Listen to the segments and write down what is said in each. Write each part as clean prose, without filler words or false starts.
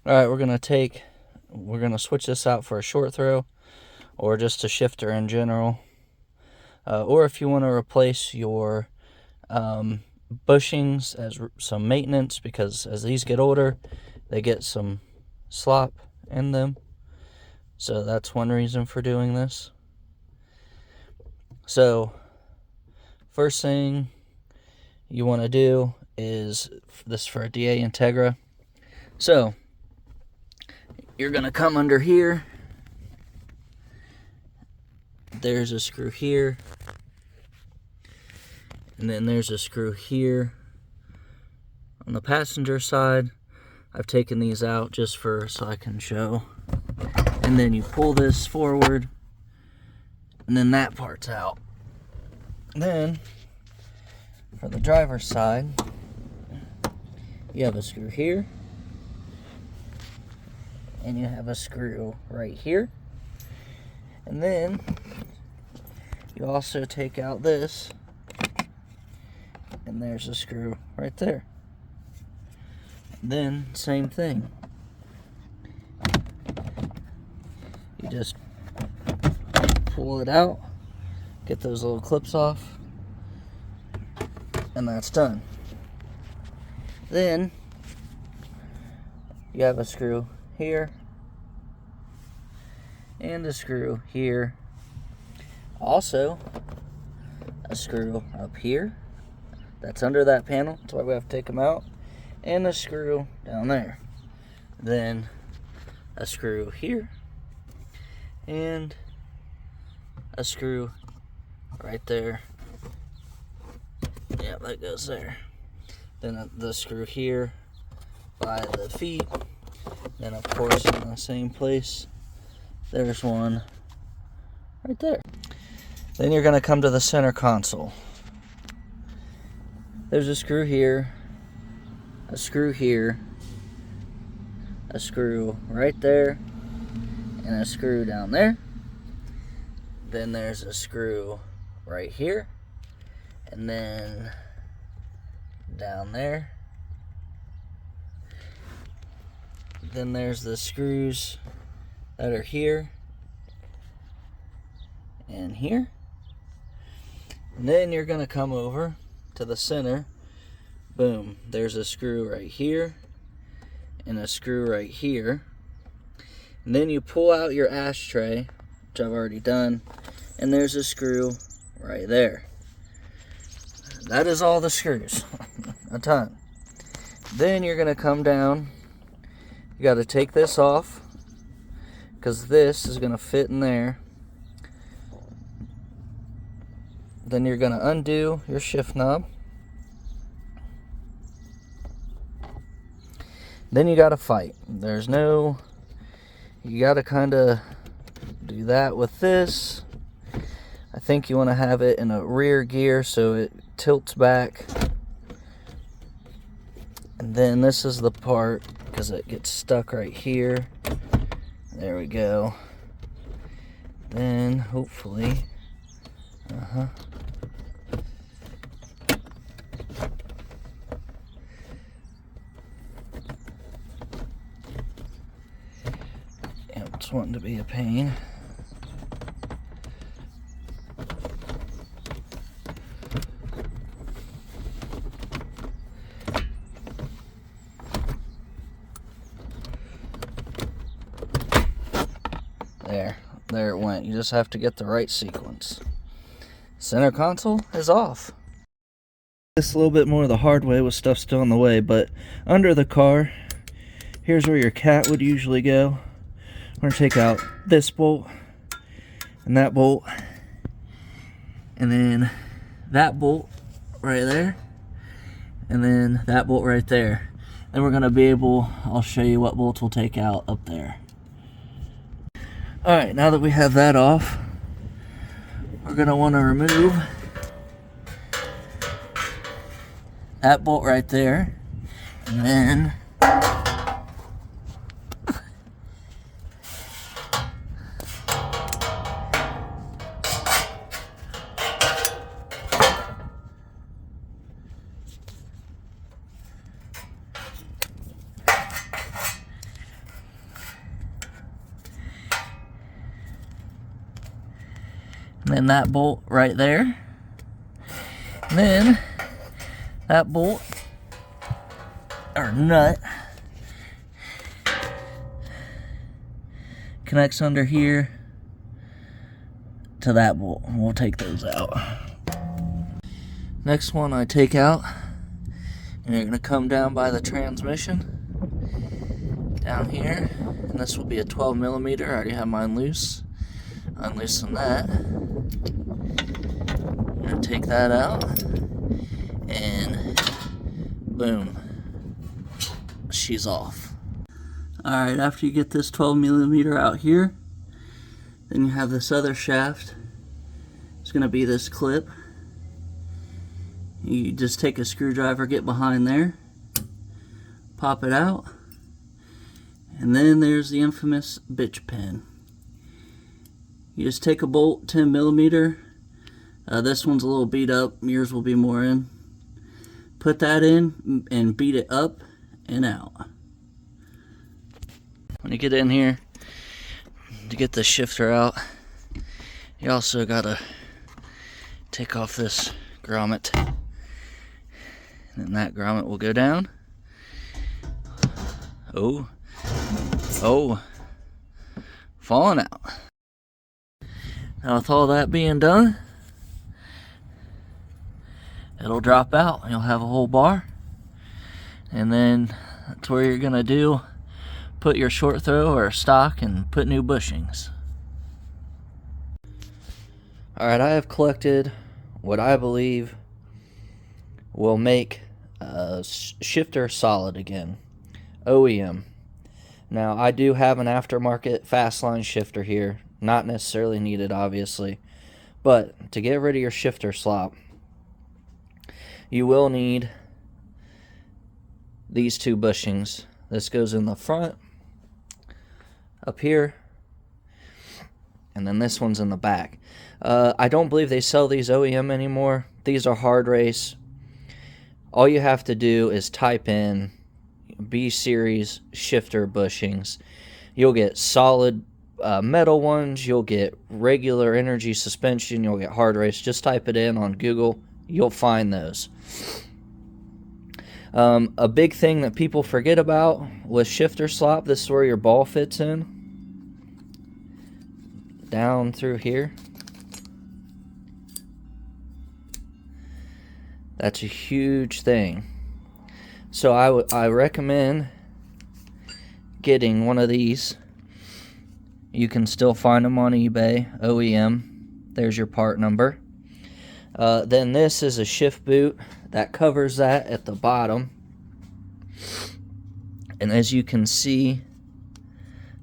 Alright, we're gonna switch this out for a short throw, or just a shifter in general. Or if you want to replace your bushings as some maintenance, because as these get older, they get some slop in them. So that's one reason for doing this. So first thing you want to do is this for a DA Integra. So you're going to come under here. There's a screw here. And then there's a screw here. On the passenger side, I've taken these out just so I can show. And then you pull this forward, and then that part's out. Then, for the driver's side, you have a screw here, and you have a screw right here. And then, you also take out this, and there's a screw right there. And then, same thing. You just pull it out, get those little clips off, and that's done. Then you have a screw here and a screw here. Also a screw up here that's under that panel, that's why we have to take them out, and a screw down there. Then a screw here and a screw right there. Yeah, that goes there. Then the screw here by the feet. Then of course in the same place, there's one right there. Then you're gonna come to the center console. There's a screw here, a screw here, a screw right there, and a screw down there. Then there's a screw right here, and then down there. Then there's the screws that are here and here. And then you're gonna come over to the center. Boom, there's a screw right here and a screw right here. And then you pull out your ashtray, which I've already done, and there's a screw right there. That is all the screws, a ton. Then you're gonna come down, you gotta take this off, because this is gonna fit in there. Then you're gonna undo your shift knob. Then you gotta fight. You gotta kinda do that with this. I think you wanna have it in a rear gear so it tilts back. And then this is the part, because it gets stuck right here. There we go. Then hopefully, it's wanting to be a pain. There it went. You just have to get the right sequence. Center console is off. This a little bit more the hard way with stuff still in the way, but under the car, here's where your cat would usually go. We're gonna take out this bolt and that bolt, and then that bolt right there, and then that bolt right there. Then we're gonna be able, I'll show you what bolts we'll take out up there. Alright, now that we have that off, we're gonna wanna remove that bolt right there, and then And then that bolt right there. And then that bolt, or nut, connects under here to that bolt. We'll take those out. Next one I take out, and you're gonna come down by the transmission, down here, and this will be a 12 millimeter. I already have mine loose. Unloosen that. I'm gonna take that out, and boom, she's off. Alright, after you get this 12 millimeter out here, then you have this other shaft. It's gonna be this clip. You just take a screwdriver, get behind there, pop it out, and then there's the infamous bitch pin. You just take a bolt, 10 millimeter. This one's a little beat up, yours will be more in. Put that in and beat it up and out. When you get in here, to get the shifter out, you also gotta take off this grommet. And then that grommet will go down. Oh, falling out. Now with all that being done, it'll drop out and you'll have a whole bar. And then that's where you're gonna put your short throw or stock and put new bushings. Alright, I have collected what I believe will make a shifter solid again. OEM. Now I do have an aftermarket fast line shifter here. Not necessarily needed, obviously. But to get rid of your shifter slop, you will need these two bushings. This goes in the front, up here, and then this one's in the back. I don't believe they sell these OEM anymore. These are hard race. All you have to do is type in B series shifter bushings. You'll get solid metal ones, you'll get regular energy suspension, you'll get hard race. Just type it in on Google, you'll find those. A big thing that people forget about with shifter slop, this is where your ball fits in. Down through here. That's a huge thing. So I recommend getting one of these. You can still find them on eBay, OEM. There's your part number. Then this is a shift boot that covers that at the bottom. And as you can see,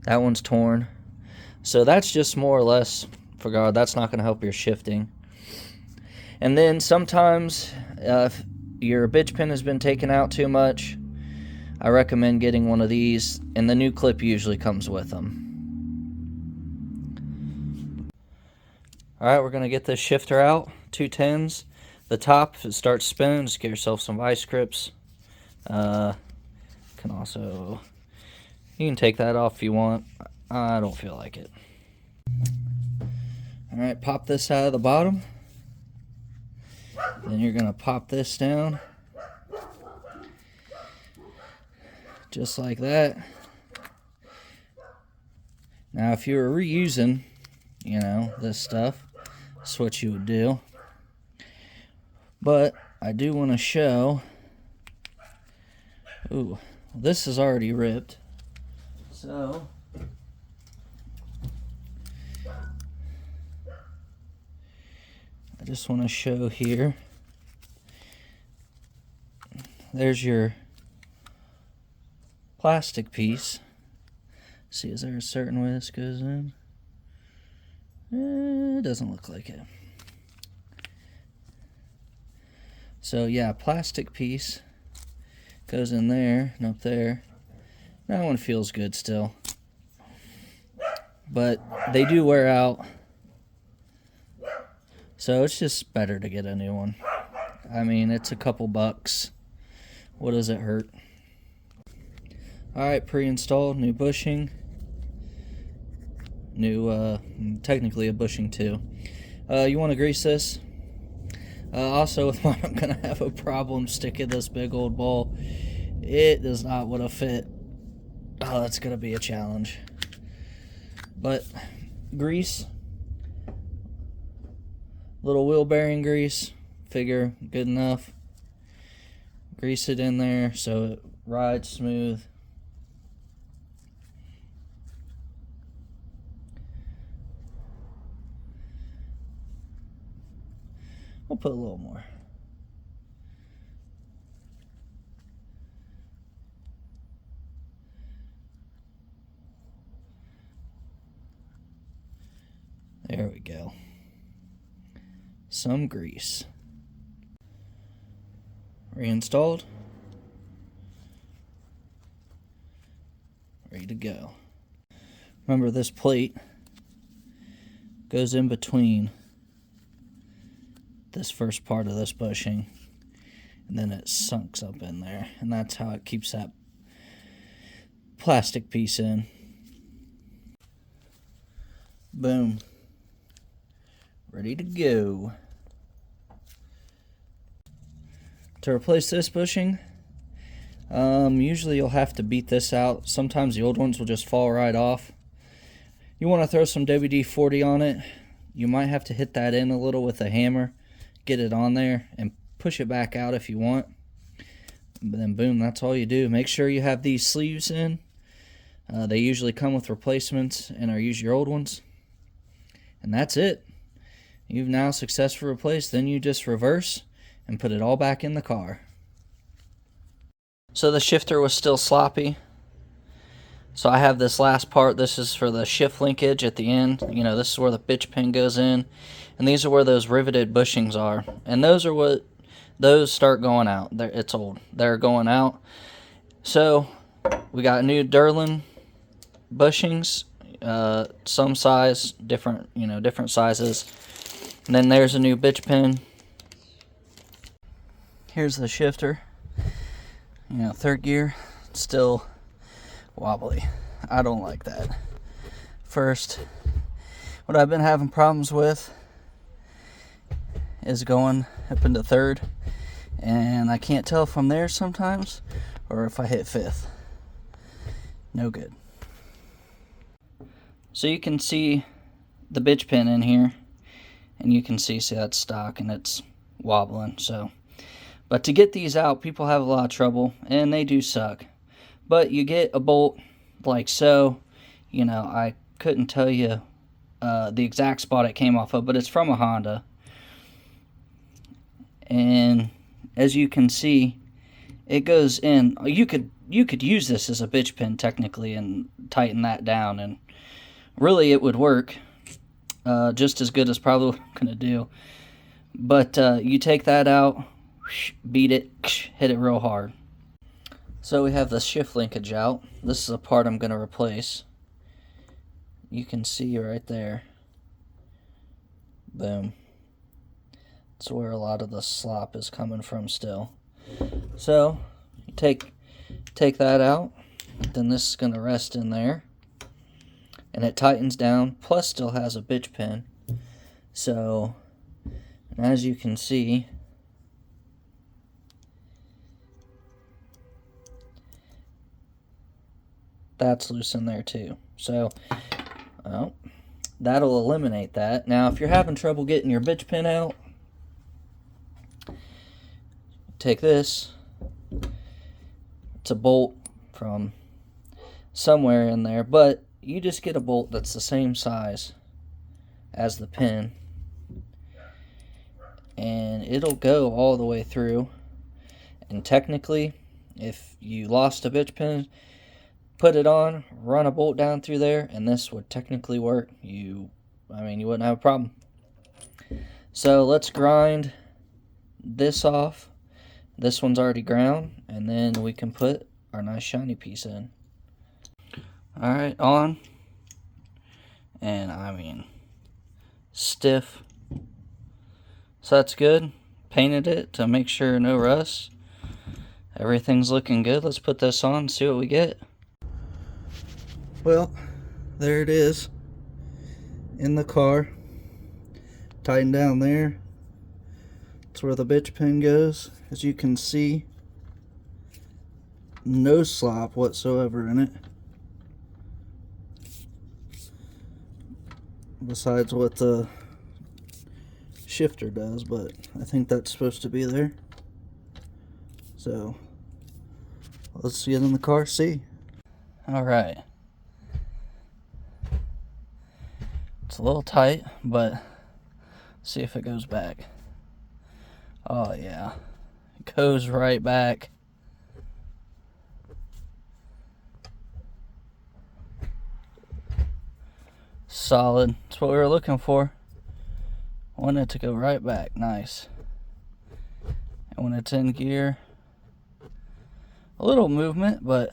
that one's torn. So that's just more or less, for God, that's not going to help your shifting. And then sometimes, if your bitch pin has been taken out too much, I recommend getting one of these, and the new clip usually comes with them. Alright, we're going to get this shifter out, 210s. The top, if it starts spinning, just get yourself some vice grips. You can take that off if you want. I don't feel like it. Alright, pop this out of the bottom. Then you're going to pop this down. Just like that. Now, if you were reusing, this stuff, that's what you would do. But I do want to show. Ooh, this is already ripped. So I just want to show here. There's your plastic piece. See, is there a certain way this goes in? It doesn't look like it. So yeah, plastic piece goes in there and up there. That one feels good still. But they do wear out. So it's just better to get a new one. I mean, it's a couple bucks. What does it hurt? Alright, pre-installed, new bushing. New, technically a bushing too. You want to grease this. Also with mine, I'm going to have a problem sticking this big old ball. It does not want to fit. Oh, that's going to be a challenge. But grease, little wheel bearing grease, figure good enough. Grease it in there so it rides smooth. We'll put a little more. There we go. Some grease. Reinstalled. Ready to go. Remember, this plate goes in between this first part of this bushing, and then it sunks up in there, and that's how it keeps that plastic piece in. Boom. Ready to go. To replace this bushing, usually you'll have to beat this out. Sometimes the old ones will just fall right off. You want to throw some WD-40 on it. You might have to hit that in a little with a hammer, get it on there, and push it back out if you want. But then boom, that's all you do. Make sure you have these sleeves in. They usually come with replacements and are usually your old ones. And that's it. You've now successfully replaced. Then you just reverse and put it all back in the car. So the shifter was still sloppy. So I have this last part. This is for the shift linkage at the end. You know, this is where the bitch pin goes in. And these are where those riveted bushings are. And those are what, those start going out. It's old. They're going out. So we got new Durlin bushings. Some size, different, different sizes. And then there's a new bitch pin. Here's the shifter. Third gear, still wobbly. I don't like that. First, what I've been having problems with is going up into third, and I can't tell if I'm there sometimes or if I hit fifth. No good. So you can see the bitch pin in here, and you can see that's stock and it's wobbling. But to get these out, people have a lot of trouble, and they do suck. But you get a bolt like so. I couldn't tell you the exact spot it came off of, but it's from a Honda. And as you can see, it goes in. You could use this as a bitch pin technically and tighten that down, and really it would work just as good as probably what I'm gonna do. But you take that out, beat it, hit it real hard. So we have the shift linkage out. This is a part I'm gonna replace. You can see right there. Boom. That's where a lot of the slop is coming from still. So you take that out, then this is gonna rest in there, and it tightens down, plus still has a bitch pin. So, and as you can see, that's loose in there too. So, well, that'll eliminate that. Now, if you're having trouble getting your bitch pin out, take this. It's a bolt from somewhere in there, but you just get a bolt that's the same size as the pin, and it'll go all the way through. And technically, if you lost a bitch pin, put it on, run a bolt down through there, and this would technically work. You wouldn't have a problem. So let's grind this off. This one's already ground, and then we can put our nice shiny piece in. Alright, on. And stiff. So that's good. Painted it to make sure no rust. Everything's looking good. Let's put this on and see what we get. Well, there it is in the car. tighten down there. That's where the bitch pin goes. As you can see, no slop whatsoever in it, besides what the shifter does, but I think that's supposed to be there. So let's get in the car, see. All right, it's a little tight, but see if it goes back. Oh yeah, it goes right back. Solid. That's what we were looking for. I want it to go right back. Nice. And when it's in gear, a little movement, but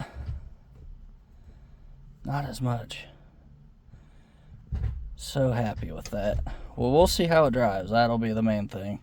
not as much. So happy with that. Well, we'll see how it drives. That'll be the main thing.